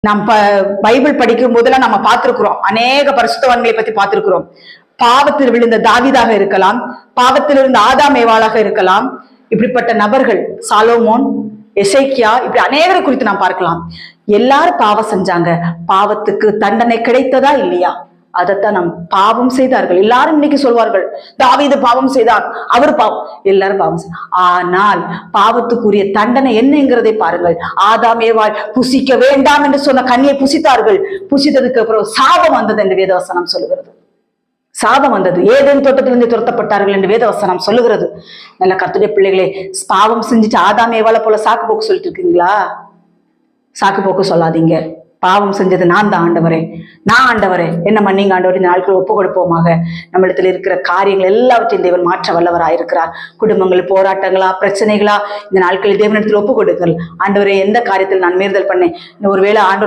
நாம் பைபிள் படிக்கும் போதெல்லாம் நம்ம பார்த்திருக்கிறோம், அநேக பரிசுத்தவான்களை பத்தி பார்த்திருக்கிறோம். பாவத்தில் விழுந்த தாவீதாக இருக்கலாம், பாவத்தில் இருந்த ஆதாம் ஏவாளாக இருக்கலாம். இப்படிப்பட்ட நபர்கள் சாலோமோன், எசேக்கியா, இப்படி அநேகரை குறித்து நாம் பார்க்கலாம். எல்லாரும் பாவம் செஞ்சாங்க, பாவத்துக்கு தண்டனை கிடைத்ததா இல்லையா? அதைத்தான் நாம் பாவம் செய்தார்கள் எல்லாரும் இன்னைக்கு சொல்வார்கள், தாவீது பாவம் செய்தார், அவர் பாவம், எல்லாரும் பாவம் செய்தார். ஆனால் பாவத்துக்குரிய தண்டனை என்னங்கிறதை பாருங்கள். ஆதாம் ஏவாள் புசிக்க வேண்டாம் என்று சொன்ன கனியை புசித்தார்கள். புசித்ததுக்கு அப்புறம் சாபம் வந்தது என்று வேதவசனம் சொல்லுகிறது. சாபம் வந்தது, ஏதேன் தோட்டத்திலிருந்து துரத்தப்பட்டார்கள் என்று வேதவசனம் சொல்லுகிறது. நல்ல கர்த்தருடைய பிள்ளைகளே, பாவம் செஞ்சுட்டு ஆதாம் ஏவாளை போல சாக்கு போக்கு சொல்லிட்டு இருக்கீங்களா? சாக்கு போக்கு சொல்லாதீங்க. பாவம் செஞ்சது நான் தான் ஆண்டவரே, நான் ஆண்டவரே என்ன மன்னிங்க ஆண்டவரே. இந்த நாட்கள் ஒப்பு கொடுப்போமாக. நம்மிடத்தில் இருக்கிற காரியங்கள் எல்லாவற்றையும் தேவன் மாற்ற வல்லவராயிருக்கிறார். குடும்பங்கள் போராட்டங்களா, பிரச்சனைகளா, இந்த நாட்களில் தேவனிடத்தில் ஒப்பு கொடுங்கள். ஆண்டவரே, எந்த காரியத்தில் நான் மீறுதல் பண்ணேன், ஒருவேளை ஆண்டவர்